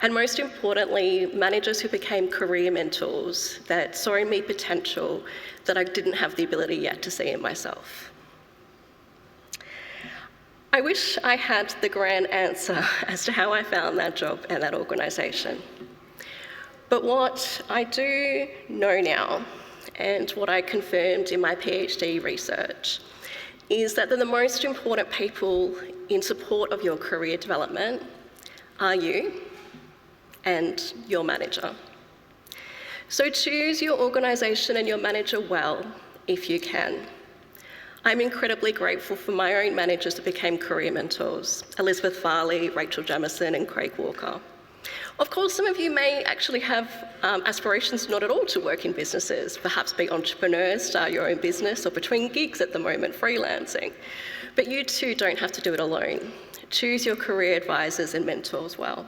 And most importantly, managers who became career mentors that saw in me potential that I didn't have the ability yet to see in myself. I wish I had the grand answer as to how I found that job and that organisation. But what I do know now, and what I confirmed in my PhD research, is that the most important people in support of your career development are you and your manager. So choose your organisation and your manager well if you can. I'm incredibly grateful for my own managers that became career mentors, Elizabeth Farley, Rachel Jamieson and Craig Walker. Of course, some of you may actually have aspirations not at all to work in businesses, perhaps be entrepreneurs, start your own business, or between gigs at the moment, freelancing. But you too don't have to do it alone. Choose your career advisors and mentors well.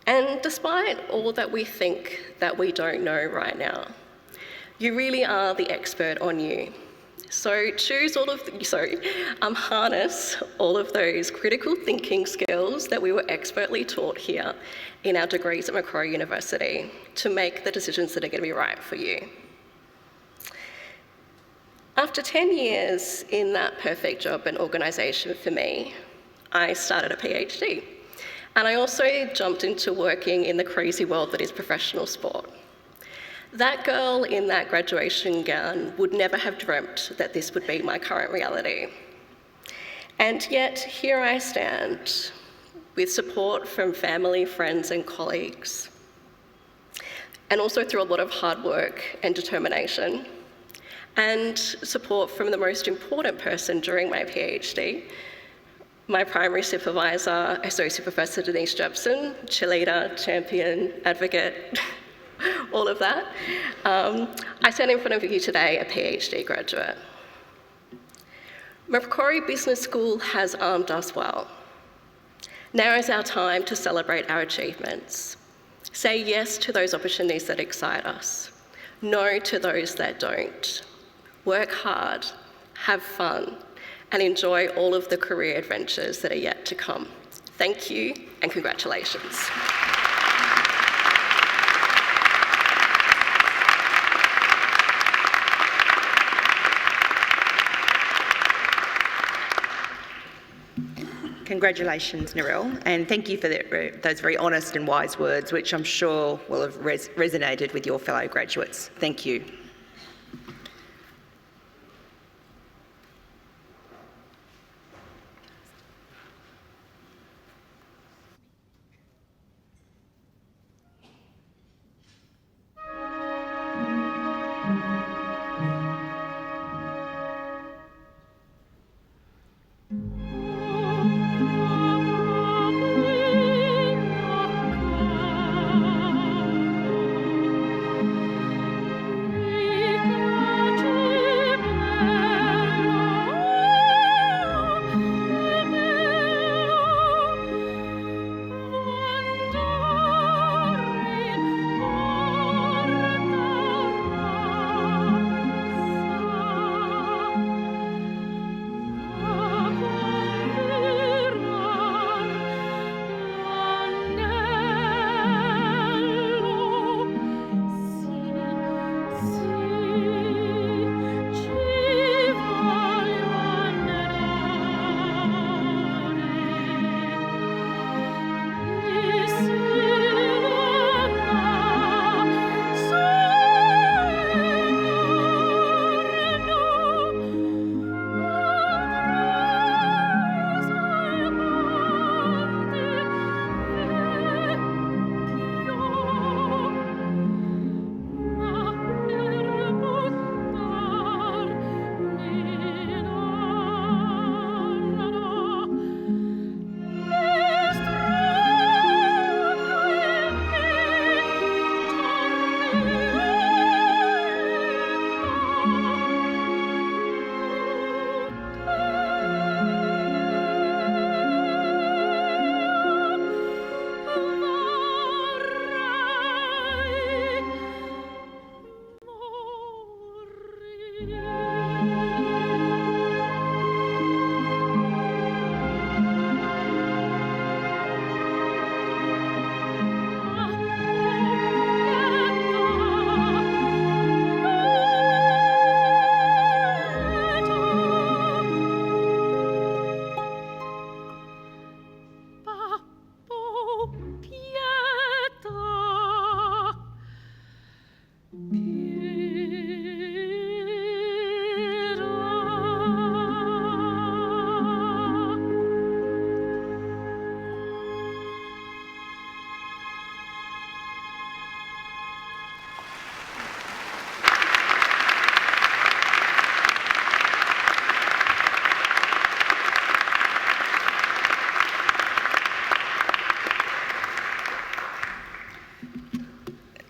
And despite all that we think that we don't know right now, you really are the expert on you. So harness all of those critical thinking skills that we were expertly taught here in our degrees at Macquarie University to make the decisions that are going to be right for you. After 10 years in that perfect job and organisation for me, I started a PhD. And I also jumped into working in the crazy world that is professional sport. That girl in that graduation gown would never have dreamt that this would be my current reality. And yet, here I stand, with support from family, friends, and colleagues, and also through a lot of hard work and determination, and support from the most important person during my PhD, my primary supervisor, Associate Professor Denise Jepson, cheerleader, champion, advocate, all of that. I stand in front of you today, a PhD graduate. Macquarie Business School has armed us well. Now is our time to celebrate our achievements. Say yes to those opportunities that excite us. No to those that don't. Work hard, have fun, and enjoy all of the career adventures that are yet to come. Thank you and congratulations. Congratulations, Narelle, and thank you for those very honest and wise words, which I'm sure will have resonated with your fellow graduates. Thank you.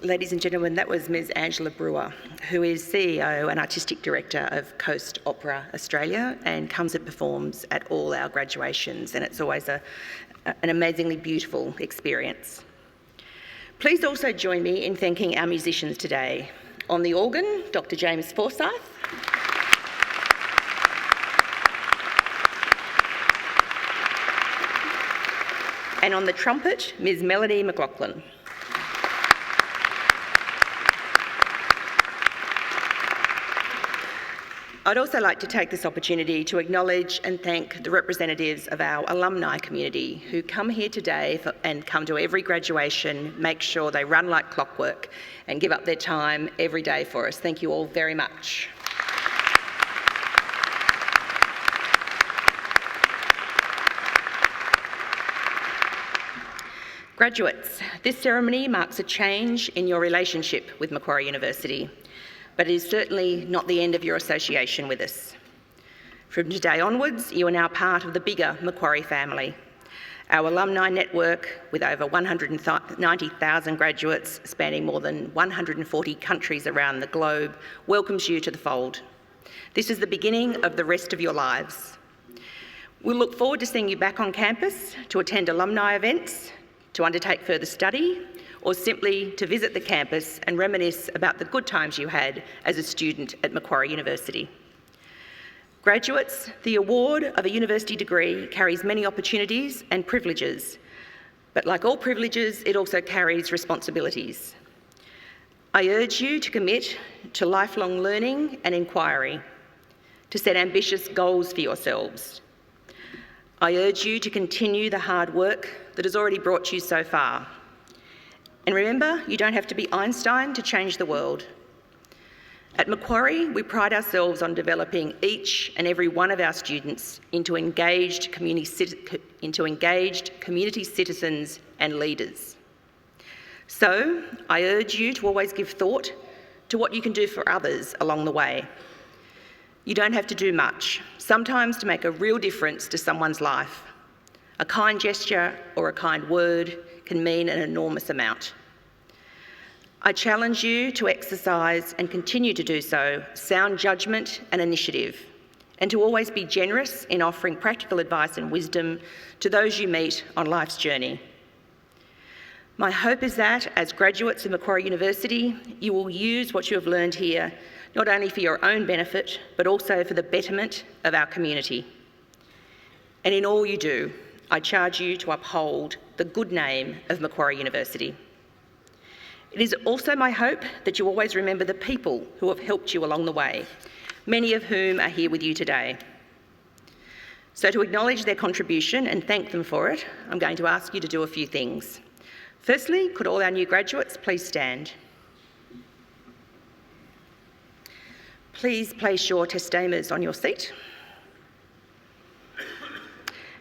Ladies and gentlemen, that was Ms. Angela Brewer, who is CEO and Artistic Director of Coast Opera Australia and comes and performs at all our graduations, and it's always an amazingly beautiful experience. Please also join me in thanking our musicians today. On the organ, Dr. James Forsyth. And on the trumpet, Ms. Melanie McLaughlin. I'd also like to take this opportunity to acknowledge and thank the representatives of our alumni community who come here today and come to every graduation, make sure they run like clockwork and give up their time every day for us. Thank you all very much. Graduates, this ceremony marks a change in your relationship with Macquarie University, but it is certainly not the end of your association with us. From today onwards, you are now part of the bigger Macquarie family. Our alumni network, with over 190,000 graduates spanning more than 140 countries around the globe, welcomes you to the fold. This is the beginning of the rest of your lives. We'll look forward to seeing you back on campus to attend alumni events, to undertake further study, or simply to visit the campus and reminisce about the good times you had as a student at Macquarie University. Graduates, the award of a university degree carries many opportunities and privileges, but like all privileges, it also carries responsibilities. I urge you to commit to lifelong learning and inquiry, to set ambitious goals for yourselves. I urge you to continue the hard work that has already brought you so far. And remember, you don't have to be Einstein to change the world. At Macquarie, we pride ourselves on developing each and every one of our students into engaged community citizens and leaders. So, I urge you to always give thought to what you can do for others along the way. You don't have to do much. Sometimes to make a real difference to someone's life, a kind gesture or a kind word can mean an enormous amount. I challenge you to exercise, and continue to do so, sound judgment and initiative, and to always be generous in offering practical advice and wisdom to those you meet on life's journey. My hope is that, as graduates of Macquarie University, you will use what you have learned here, not only for your own benefit, but also for the betterment of our community. And in all you do, I charge you to uphold the good name of Macquarie University. It is also my hope that you always remember the people who have helped you along the way, many of whom are here with you today. So to acknowledge their contribution and thank them for it, I'm going to ask you to do a few things. Firstly, could all our new graduates please stand? Please place your testamers on your seat.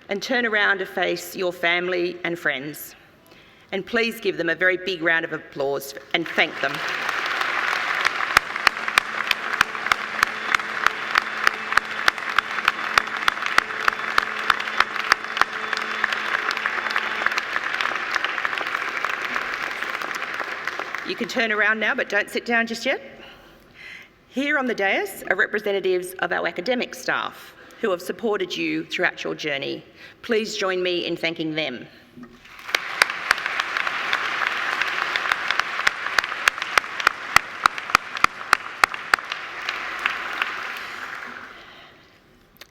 And turn around to face your family and friends. And please give them a very big round of applause and thank them. You can turn around now, but don't sit down just yet. Here on the dais are representatives of our academic staff who have supported you throughout your journey. Please join me in thanking them.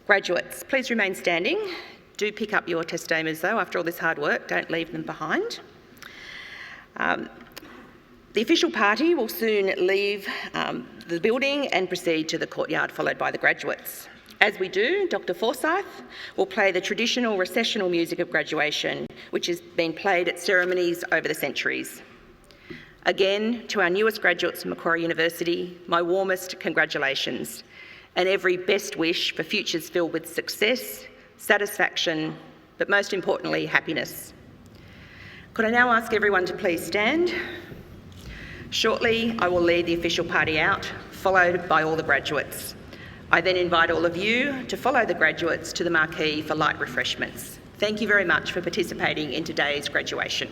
Graduates, please remain standing. Do pick up your testamers though, after all this hard work, don't leave them behind. The official party will soon leave the building and proceed to the courtyard, followed by the graduates. As we do, Dr. Forsyth will play the traditional recessional music of graduation, which has been played at ceremonies over the centuries. Again, to our newest graduates of Macquarie University, my warmest congratulations and every best wish for futures filled with success, satisfaction, but most importantly, happiness. Could I now ask everyone to please stand? Shortly, I will lead the official party out, followed by all the graduates. I then invite all of you to follow the graduates to the marquee for light refreshments. Thank you very much for participating in today's graduation.